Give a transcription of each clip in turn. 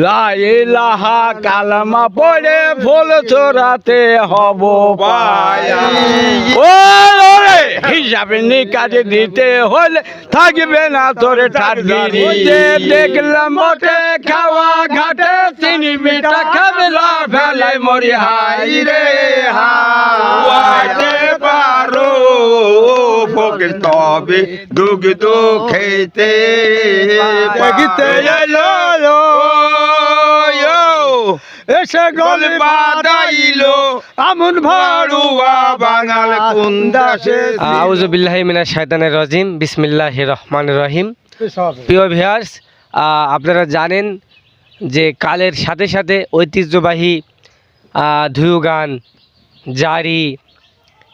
লা ইলাহা কালেমা পড়ে ফুল চোরাতে হব পায়া। ওরে হিসাবে নিকাজে দিতে হলে থাকবে না তোর ঠাটগিরি। যে দেখলাম বটে খাওয়া ঘাটে চিনি মিঠা খাবলা ফেলাই মরি হাই রে হাই পারো ফকির তবে দুগ্ধ খেতে গীতে এলো এসে গল বাদাইলো আমন ভাড়ুয়া বাঙাল কুন্দাসে। আউযু বিল্লাহি মিনাশ শাইতানির রাজিম, বিসমিল্লাহির রহমানির রহিম। প্রিয় ভিউয়ার্স, আপনারা জানেন যে কালের সাথে সাথে ঐতিহ্যবাহী ধুয়ো গান, জারি,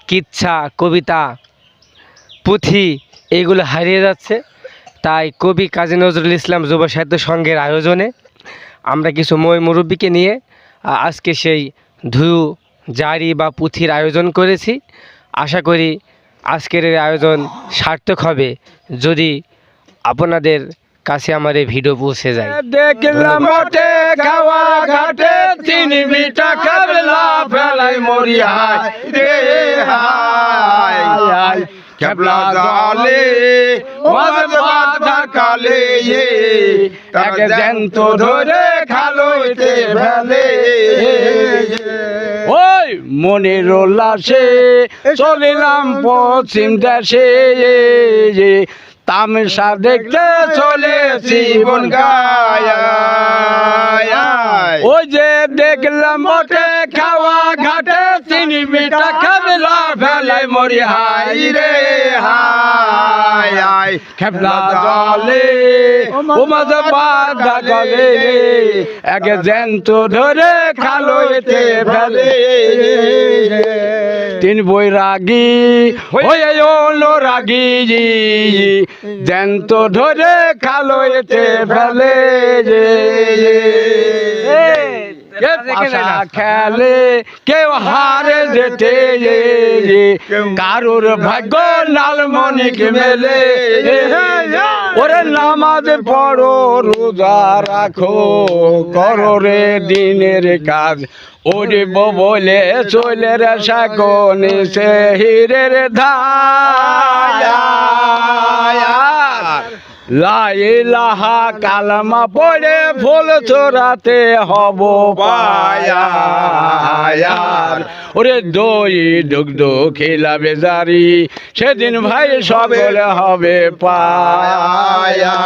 কিচ্ছা, কবিতা, পুঁথি এইগুলো হারিয়ে যাচ্ছে। তাই কবি কাজী নজরুল ইসলাম যুব সাহিত্য সংঘের আয়োজনে আমরা কিছু মুরব্বীকে নিয়ে আজকে সেই ধুয়ো, জারি বা পুঁথির আয়োজন করেছি। আশা করি আজকের এই আয়োজন সার্থক হবে যদি আপনাদের কাছে আমার এই ভিডিও পৌঁছে যায়। দেখলাম বটে খাওয়া ঘাটে চিনি মিঠা খাবলা ফেলাই মরি হাই রে হাই খেপলা জালে মাঝ বাধা কালে তাকে জ্যান্ত ধরে খালইতে ফেলে। ওই মনের উল্লাসে চলিলাম পশ্চিম দেশে তামসা দেখতে চলেছি বন গায়া। ওই যে দেখলাম বটে খাওয়া ঘাটে চিনি মিঠা খাবলা ফেলাই মরি হাই রে হাই খেপলা জলে ও মাঝে বাধা গলে একে জ্যান্ত ধরে খালইতে ফেলে। তিন বৈরাগী হয়ে ওলো রাগী জ্যান্ত ধরে খালইতে ফেলে। খেলে কেউ হারে যেতে কারুর ভাগ্য লালমণিক মেলে। ওরে নামাজ পড়ো রোজা রাখো করো রে দিনের কাজ ওরে বলে চলে রে সাগনে সে হীরের ধারা। লা ইলাহা কালেমা পড়ে ফুল চোরাতে হব পায়া। ওরে দই দুগ্ধ খিলাবে জারি সেদিন ভাই সকলে হবে পায়া।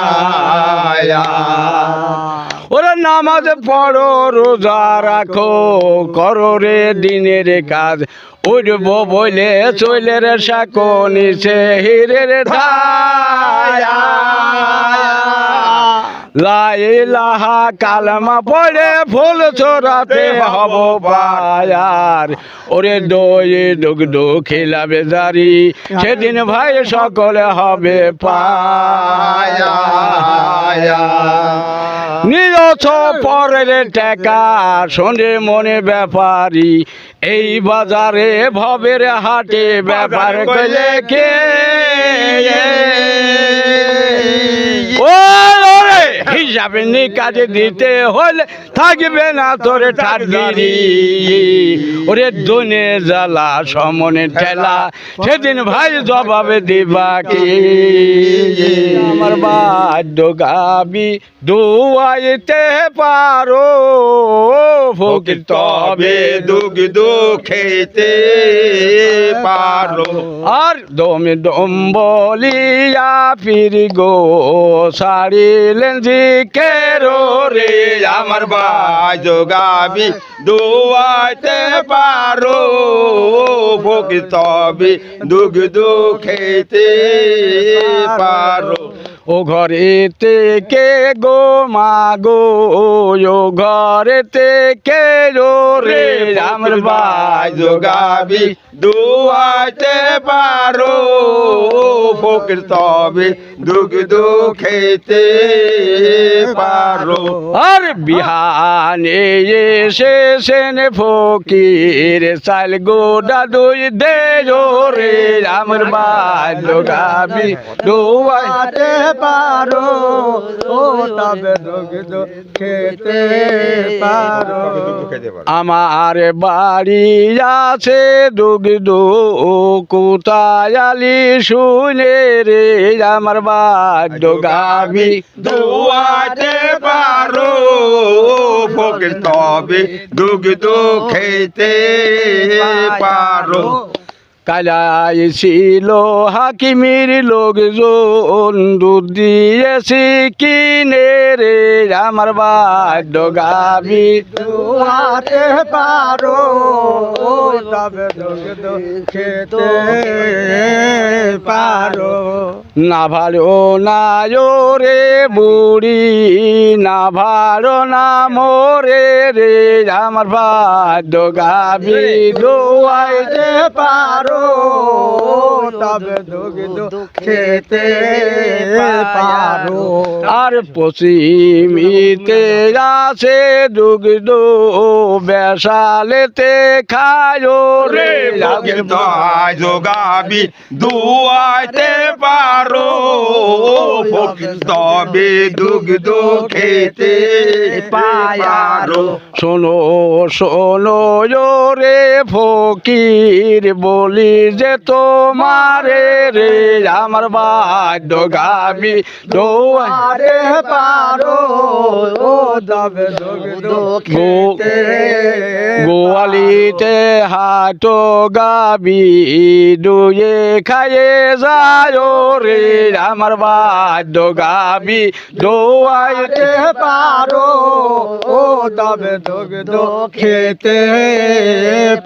ওরে নামাজ পড়ো রোজা রাখো করো রে দিনের কাজ উঠব বলে চলে রে সাকনি সে হীরের ধারা। লা ইলাহা কালেমা পড়ে ফুল চোরাতে হব পায়ার। ওরে দই দুগ্ধ খিলাবে জারি সেদিন ভাই সকলে হবে পায়া। নিরছ পরের টাকা শোনে মনে ব্যাপারী এই বাজারে ভবের হাটে ব্যাপার করলে কে। হিসাবে নিকাজে দিতে হলে থাকবে না তোর ঠাটগিরি। ওরে দুনে জ্বালা সমনে ঠেলা সেদিন ভাই জবাবে দিবা কি। আমার বাদ্য গাবি দুয়াইতে পারো ফকির তবে দুগ্ধ খেতে পারো। আর দমে দম বলিয়া ফির গো সারিলেন জিকেরো রে আমার ভাই যোগাবি দোয়াইতে পারো ফকির তবে দুগ্ধ খেতে পারো। ও ঘরেতে কে গো মাগো ও ঘরেতে কে রে আমার ভাই যোগাবি দোয়াইতে পারো ফকির তবে দুগ্ধ খেতে পারো। আর বিহানে এসেছেন ফকির চাল গোডা দুই দে রে আমার বাদ্য গাবি দোয়াতে পারো ও তবে দুগ্ধ খেতে পারো। আমার বাড়ি আছে দুগ্ধ কোথায় আলি শুনে রে আমার বাদ্য গাবি দোয়াতে পারো ফকির তবে দুগ্ধ খেতে পারো। কালাই ছিল হাকিমির লোকজন দুধ দিয়েছি কিনে রে আমার বাদ্য গাবি দোয়াতে পারো তবে দুগ্ধ খেতে পারো। না ভালো না রে বুড়ি না ভালো না মোরে রে আমার বাদ্য গাবি দোয়াইতে পারো তবে দুগ্ধ খেতে পারো। আর পশ্চিমিতে আছে দুগ্ধ বেশালেতে খায়ো রে ফকির যোগাবি দুয়াইতে পারো ফকির তবে দুগ্ধ খেতে পারো। শোনো শোনো রে ফকির বলি যে তোমারে রে আমার বাদ্য গাবি দোয়ারে পারো তবে দুগ্ধ খেতে। গোয়ালিতে হাটো গাবি দুয়ে খায়ে যায় রে আমার বাদ্য গাবি দোয়াইতে পারো ও তবে দুগ্ধ খেতে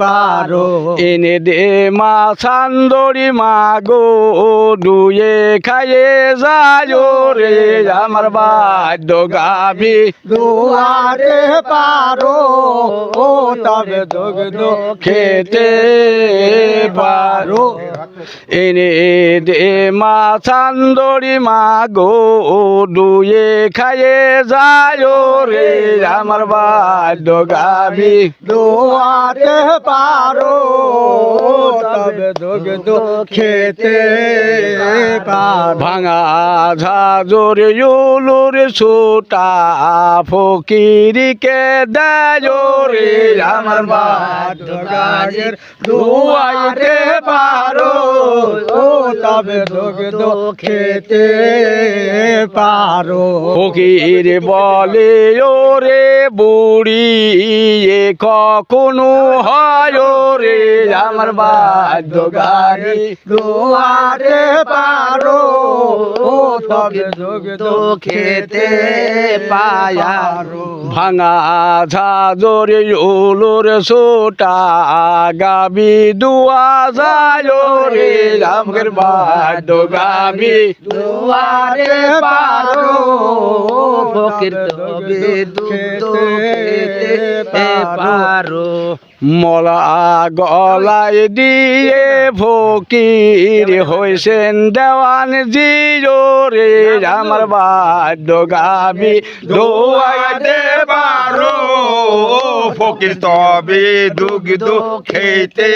পারো। এনে দে মা সান্দরি মা গো দুয়ে খায়ে যায় রে আমার বাদ্য গাবি দুয়ারে পারো ও তবে দুগ্ধ খেতে পারো। এনে দে মা সান্দরি মা গো দুয়ে খায়ে যায় রে আমার বাদ্য গাবি দোয়াতে পারো তবে দুগ্ধ খেতে পারো। ভাঙা ঝাজর ইউলুর ছোটা ফকিরিকে দেয় রে আমার বাদ্য গাগের দোয়াইতে পারো ও তবে দুগ্ধ খেতে পারো। ফকির বলে ওরে বুড়ি এ কখনো হয় রে আমার বাদ্য গাড়ি দোয়াতে পারো ও তবে দুগ্ধ খেতে পায়ারো। ভাঙা ঝাজর ইউলুর ছোটা গাবি দুয়া যায় রে আমার বাদ্য গাবি দুয়ারে পারো ফকির তবে দুগ্ধ খেতে পারো। মলা গলায় দিয়ে ফকির হইছেন দেওয়ান জিরো রে আমার বাদ্য গাবি দোয়াইতে পারো ফকির তবে দুগ্ধ খেতে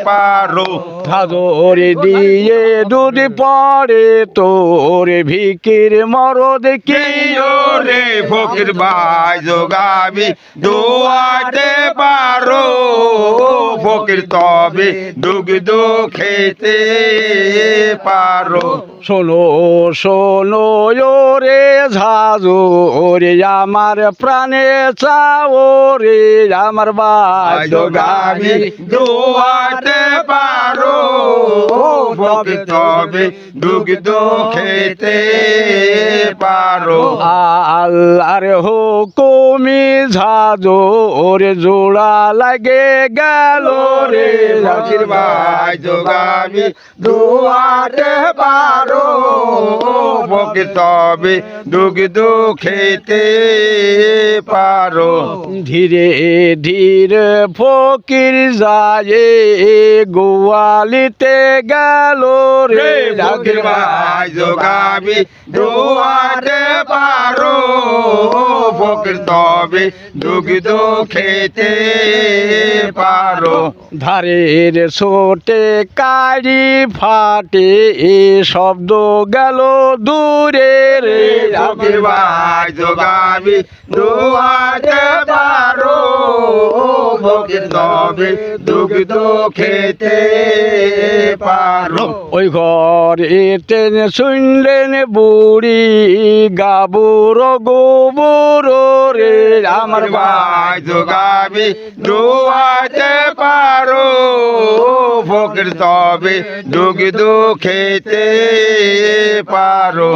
পারো। ঝাজর দিয়ে দুধ পড়ে তোর ভিকির মরদ কি রে ফকির ভাই যোগাবি দোয়াইতে পারো ফকির তবে দুগ্ধ খেতে পারো। শোনো শোনো রে ঝাজর আমার প্রাণে চাও রে আমার বাদ্য গাবি দোয়াইতে পারো ফকির তবে দুগ্ধ খেতে পারো। আল্লাহর হুকুমি ঝাজর জোড়া লাগে গেল রে ফকির ভাই যোগাবি দোয়াইতে পারো ফকির তবে দুগ্ধ খেতে পারো। ধীরে ধীরে ফকির যায় গোয়ালিতে গেল রে ফকির ভাই যোগাবি দোয়াতে পারো ফকির তবে দুগ্ধ খেতে পারো ধারের ছোটে কারি ফাটে শব্দ গেল দূরে রে ফকির ভাই যোগাবি দোয়াতে পারো ফকির তবে দুগ্ধ খেতে পারো ওই ঘরেতে শুনলেন বুড়ি গাবুর গোবর রে আমার ভাই যোগাবি দোয়াতে পারো ফকির তবে দুগ্ধ খেতে পারো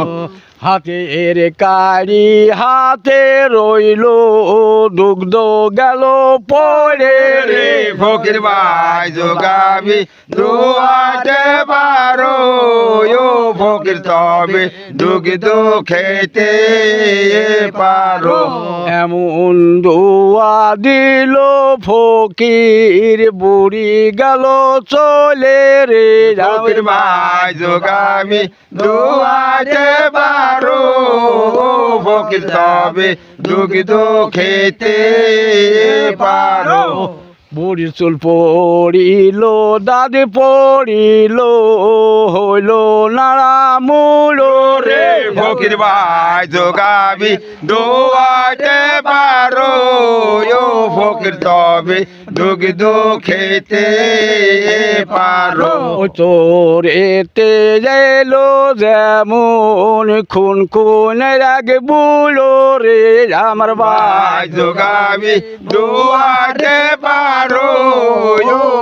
হাতের কারি হাতে রইল দুগ্ধ গেল পড়ে রে ফকির ভাই যোগাবি দোয়াতে পারো ফকির তবে দুগ্ধ খেতে পারো এমন দোয়া দিল ফকির বুড়ি গেল চলে রে ফকির ভাই যোগাবি দোয়াতে পারো ফকির তবে দুগ্ধ খেতে পারো বুড়ি চুল পড়িল দাদি পড়িল হইল নাড়া মুড়ো রে ফকির ভাই যোগাবি দোয়াতে পারো ফকির তবে দুগ্ধ খেতে পারো ও তোর এতে এলো যেমন খুন খুনে রাগে বুড়ো রে আমার ভাই যোগাবি দোয়াতে পারো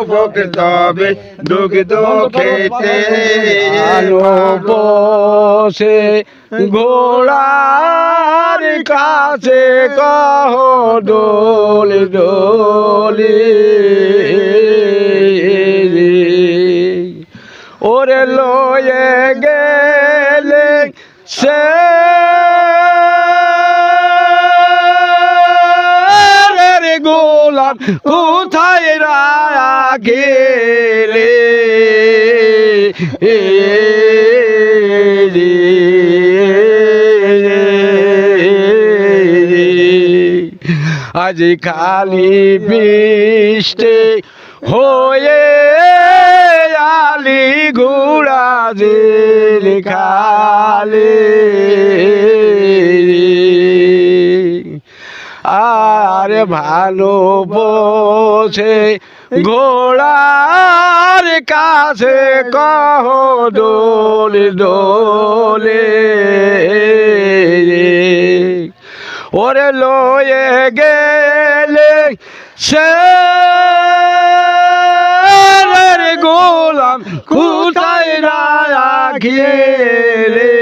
ফকির তবে দুগ্ধ খেতে বসে ঘোড়ার কাছে কহ দোল দোলি ওরে লয়ে গেলে সে গোলাম কোথায় গেলে আজ খালি বৃষ্টি হয়ে আলি ঘোড়া জেল খালে আর ভালো বসে ঘোড়ার কাছে কহ দোল দোলে ওরে লয়ে গেলে সে গোলাম কোথায় গেলে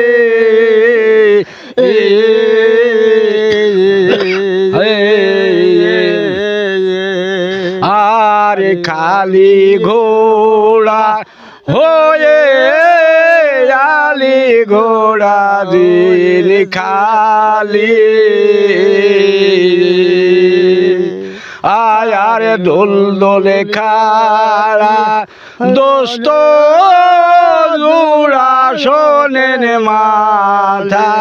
আর খালি ঘোড়া হয়ে আলি ঘোড়া দিল খালি আয়ার দোল দোলে খাড়া দোস্ত জোড়া শোনেন মাথা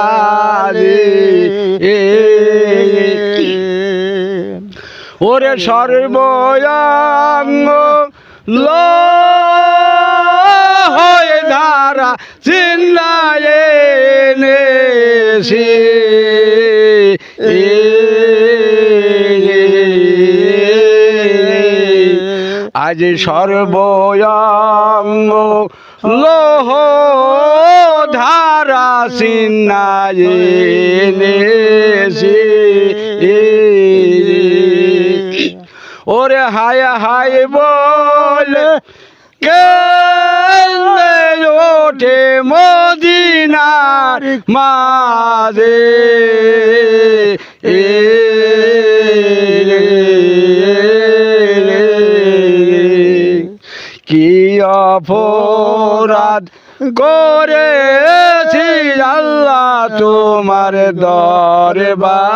ওরে সর্বঙ্গ হয়ে ধারা চিল্লায় নেছি আজ সর্বঙ্গ লোহ ধারা চিন্নায় নেছি ওরে হায় হায় বলে কে ওঠে মদিনার মাঝে কি অপরাধ করেছি আল্লাহ তোমার দরবারে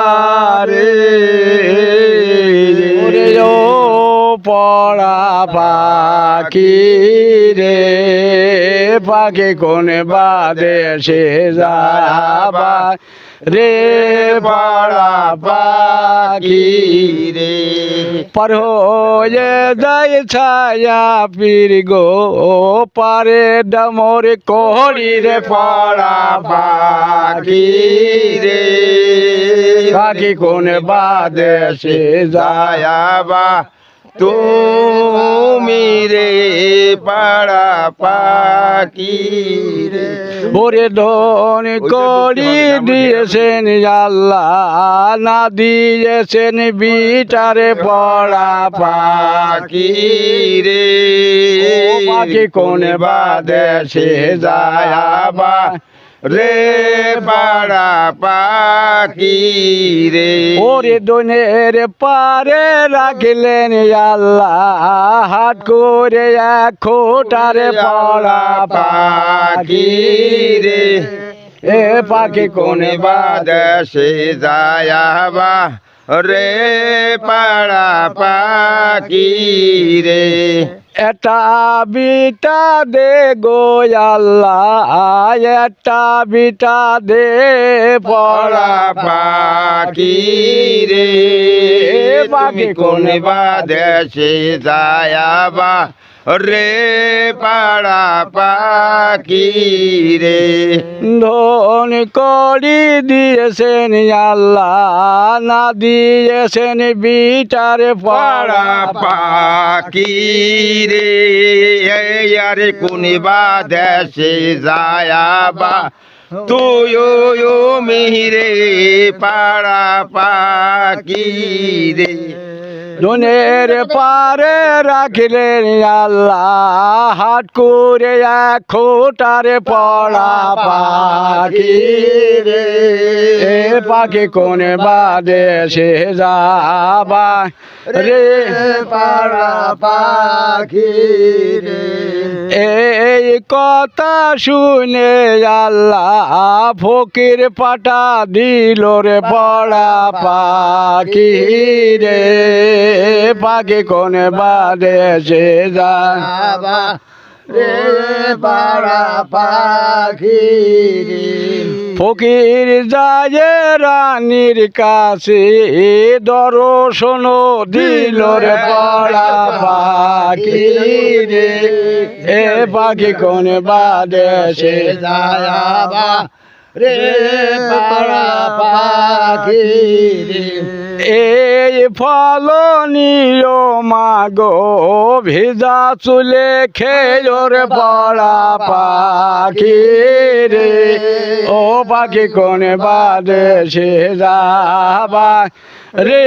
পাখি রে পাখি কোন বাদেশে যাবা রে পাড়া পাখি রে পার হয়ে যায় ছায়া পীর গো পারে ডামর করি রে পাড়া পাখি রে পাখি কোন বাদেশে যায়াবা তুমি রে পাড়া পাখি রে ওরে ধন করি দিয়েছেন আল্লাহ না দিয়েছেন বিটারে পড়া পাখি রে পাখি কোন বাদেশে যায়াবা রে পাড়া পাখি রে ওরে দনের পারে রাখলেন আল্লাহ হাট করে এক খোটারে পড়া পাখি রে এ পাখি কোন বাদেশে যায়াবা রে পাড়া পাখি রে এটা বিটা দে গো আল্লাহ এটা বিটা দে পড়া পড়া পাখি রে পাখি কোন বাদেশে যায়াবা রে পাড়া পাখি রে ধন করি দিয়েছেন আল্লাহ না দিয়েছেন বিটারে পাড়া পড়া পাখি রে আরে কোন বাদেশে যায়াবা তুই মিহিরে পাড়া পাখি রে ধনের পারে রাখলেন আল্লাহ হাট করে এক খোটারে পড়া পাখি রে এ পাখি কোন বাদেশে যাবা রে পাড়া পাখি রে এই কথা শুনে আল্লাহ ফকির পাটা দিল রে পড়া পাখি রে পাখি কোন বাদেশে যাবা রে পাড়া পাখি রে ফকির যায় রানীর কাছে দর্শন দিল রে পড়া পাখি রে এ পাখি কোন বাদেশে যায়াবা রে পাড়া পাখি রে এই ফলনীয় মাগো ভিজা চুলে খেলোর পড়া পাখি রে ও পাখি কোন বাদেশে যাবা রে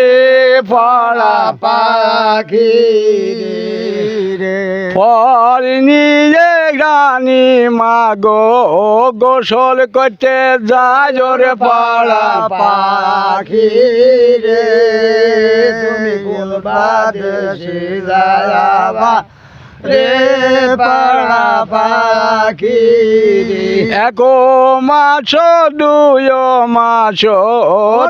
পড়া পাখি রে ফল নিয়ে রানী মাগো গোসল করতে যায় রে পড়া পাখি রে তুমি কোন বাদেশে যায়াবা রে পাড়া পাখি রে এক মাস দুই মাস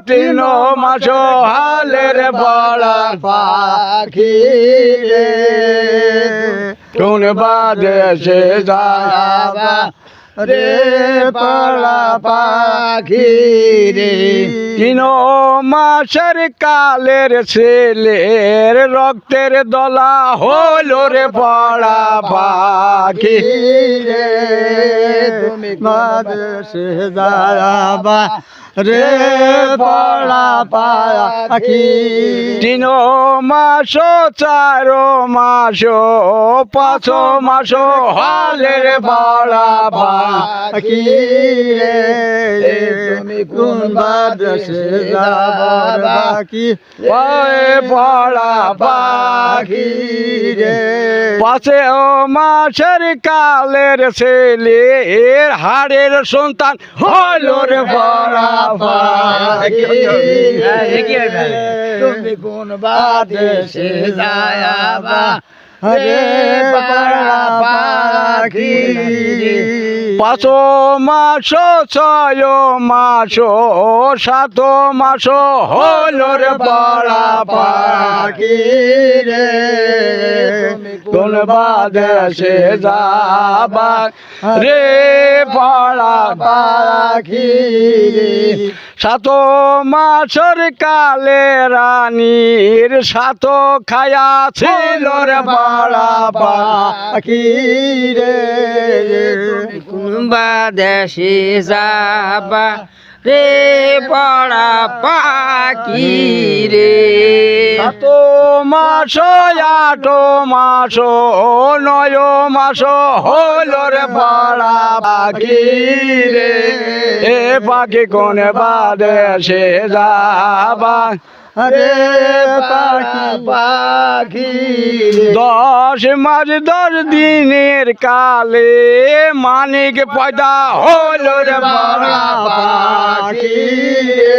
তিন মাস হালের পড়া পাখি রে কোন বাদেশে যাবা রে পাড়া পাখি রে তিন মাসের কালের ছেলের রক্তের দলা হলো রে পড়া পাখি রে তুমি বাদেশে যায়াবা রে পাড়া পাখি তিন মাস চার মাস পাঁচ মাস হালের পড়া পাখি রে তুমি কোন বাদেশে যাবা কি পড়া পাখি রে পাঁচে মাসের কালের ছেলের হাড়ের সন্তান হলো রে পড়া পাখি তুমি কোন বাদেশে যায়াবা রে পাড়া পাখি পাঁচ মাস ছয় মাস সাত মাস হল রে পাড়া পাখি রে কোন বাদেশে যাবা রে পাড়া পাখি রে সাত মাসের কালে রানীর সাত খায়া ছিল রে পাড়া পাখি রে কোনবা দেশে যাবা রে পড়া পাখি রে সাত মাস আট মাস নয় মাস হল রে পাড়া পাখি রে এ পাখি কোন বাদেশে যাবা রে পাখি পাখি রে 10 মাস 10 দিনের কালে মানিক পয়দা হল রে পাড়া পাখি রে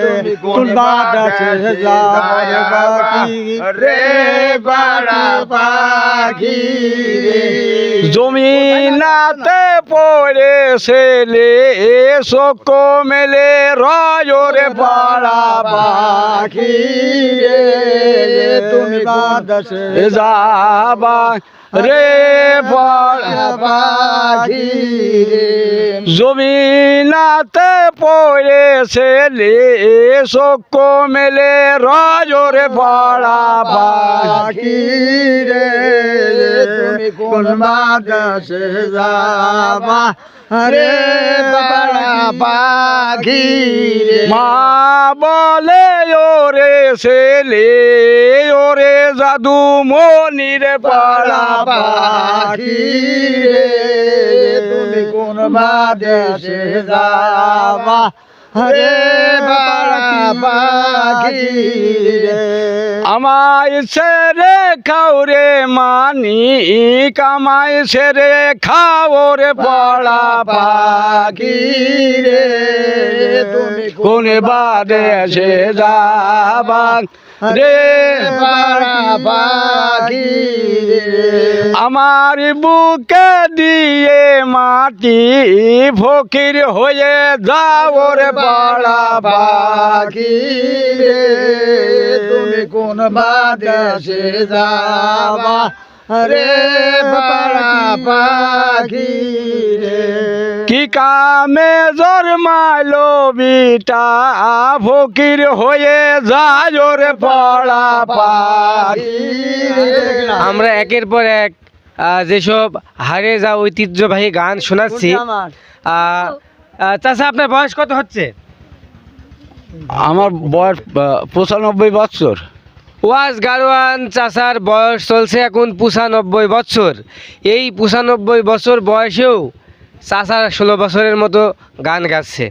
তুমি কোন বাদেশে যাবে পাখি রে পাড়া পাখি রে জমিনাতে পড়েছে লে শোক মেলে রয় রে পাড়া পাখি রে তুমি বাদেশে যাবা রে পাড়া পাখি রে জমিনাতে পড়েছে লে শোক মেলে রয় রে পাড়া পাখি রে তুমি কোন বাদেশে যাবা রে পাড়া পাখি রে মা বলে ওরে ছেলে ওরে জাদু মনির পাড়া পাখি রে তুমি কোন বাদেশে যাবা রে পাড়া পাখি রে আমায় ছেড়ে খাও রে মানি কামাই ছেড়ে খাও রে পাড়া পাখি রে তুমি কোন বাদেশে যাবা রে পাড়া পাখি রে আমার বুকে দিয়ে মাটি ফকির হয়ে যাও রে পাড়া পাখি রে তুমি কোন বাদেশে যাবা রে পাড়া পাখি রে কি কামে জন্মাইলো বিটা ফকির হয়ে যায় রে পাড়া পাখি আমরা একের পর এক যেসব হারিয়ে যাওয়া ঐতিহ্যবাহী গান শোনাচ্ছি। চাচা আপনার বয়স কত হচ্ছে? আমার বয়স 95 বছর। ওয়াজ গারোয়ান চাচার বয়স চলছে এখন 95 বছর। এই 95 বছর বয়সেও চাচা 16 বছরের মতো গান গাচ্ছে।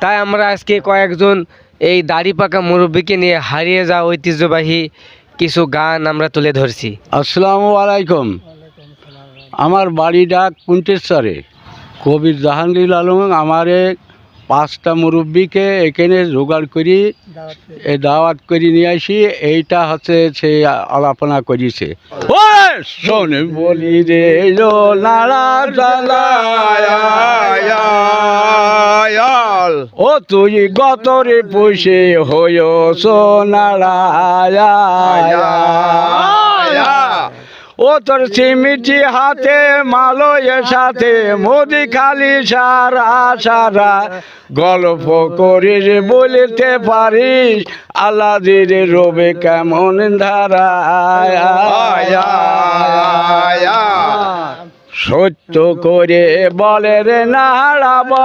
তাই আমরা আজকে কয়েকজন এই দাড়ি পাকা মুরব্বীকে নিয়ে হারিয়ে যাওয়া ঐতিহ্যবাহী কিছু গান আমরা তুলে ধরছি। আসসালামু আলাইকুম। আমার বাড়িটা কুন্টেশ্বরে। কবির জাহাঙ্গীর আলম আমারে 5টা মুরব্বীকে এখানে জোগাড় করি দাওয়াত করে নিয়ে আসি। এইটা হচ্ছে সে আলাপনা করেছে। ও শোন বলি রে লো নাড়া চালায়াল ও তুই গতরে পুষে হইয় সোনাড়া ও তোর সিমিটি হাতে মালয়ের সাথে মোদি খালি সারা সারা গল্প করিস বলতে পারিস আল্লাদির রবে কেমন ধারা সত্য করে বলে রে নাড়াবয়াল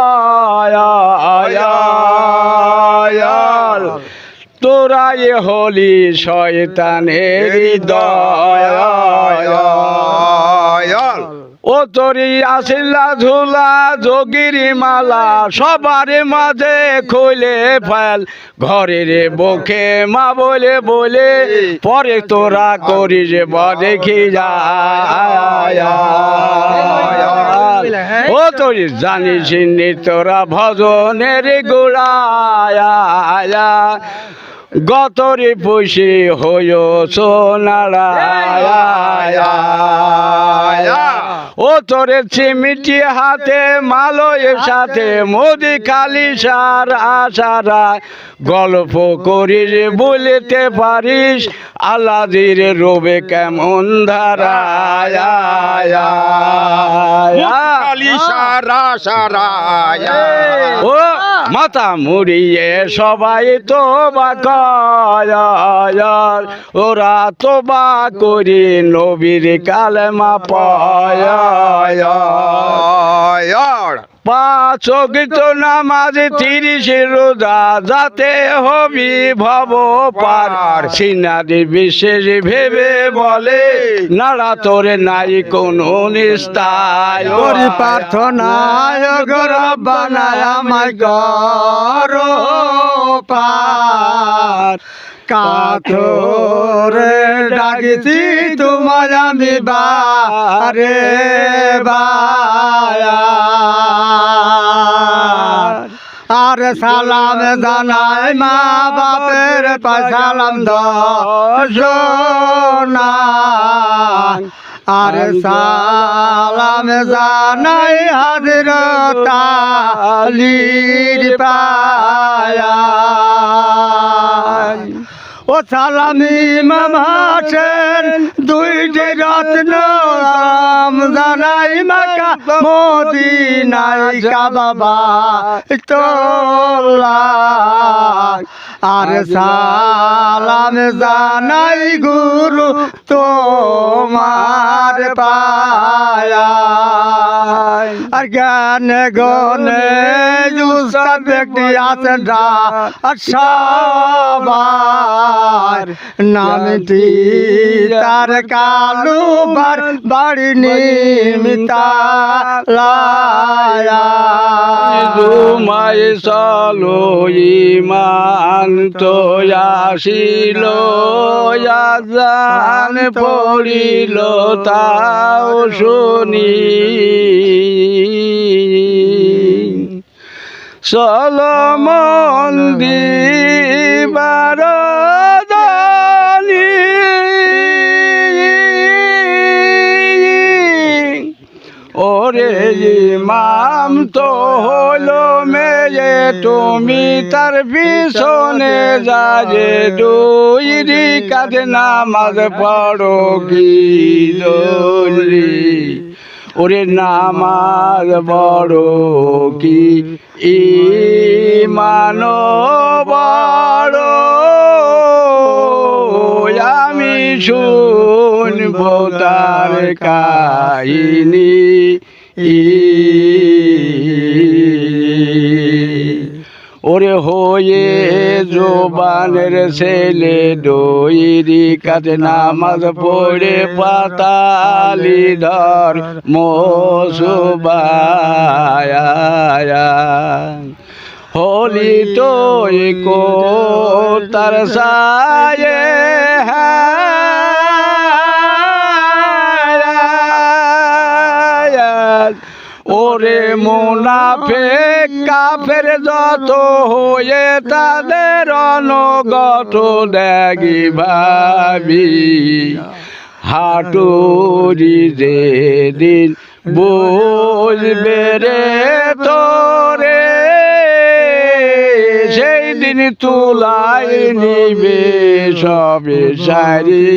তোরাই হলি শয়তানের হৃদয় ও তোরি আসিলা ঝুলা যোগির মালা সবার মাঝে খুলে ফেল ঘরের বুকে মা বলে বলে পরে তোরা করিস দেখি যায় ও তোরি জানিস নি তোরা ভজনের গোড়ায়া গতরে পুষে হইয় সোনাড়া ও তোরে চিমিটি হাতে মালয়ের সাথে মোদি খালি সার আশারা গল্প করিস বলতে পারিস আল্লাদির রবে কেমন ধারায় ও মাথা মুড়িয়ে সবাই তো বা কয় ওরা তো বা করি নবীর কালেমা পয় পাঁচ ওয়াক্ত নামাজ 30 রোজা যাতে হবি ভব পার সিনারি বিশেষ ভেবে বলে নাড়া তোরে নাই কোনো নিস্তায় করি প্রার্থনায় রব্বানা আমায় করো পার কাতরে ডাকিছি তোমায় আমি বারে আর সালাম জানাই মা বাপের পায় সালাম দশনা আর সালাম জানাই হযরত আলীর পায়া ও সালামি মামাছেন দুইটি রত্ন নাম জানাই মাকা মদিনায় কাবা তোলা আর সালাম জানাই গুরু তোমার পায়া আর জ্ঞান গনে উস্তাদ ব্যক্তি আছেন আর সবার নামটি তার কালু বাড়ি নিমিতা লায়া জুমায় চলো ইমান তো আসিল আযান পড়িল তাও শুনি চলো মন্দির ওরে ইমাম তো হলো মেয়ে তুমি তার পিছনে যাবে দুই রিকাত নামাজ পড়ো কি জরুরি ওরে নামাজ বড় কি ঈমান বড় আমি শুনবো তার কাহিনী ওরে হয়ে জোবানের ছেলে দইরি কাজে নামাজ পড়ে পাতালি ধর মোসুবায়া হলি তো কো তার সায়ে ওরে মুনাফিক কাফের যত হয়ে তাদের অনুগত দেখি ভাবি হাটুরি যেদিন বুঝবে রে তোরে সেই দিন তুলাই নিবে সবে সারি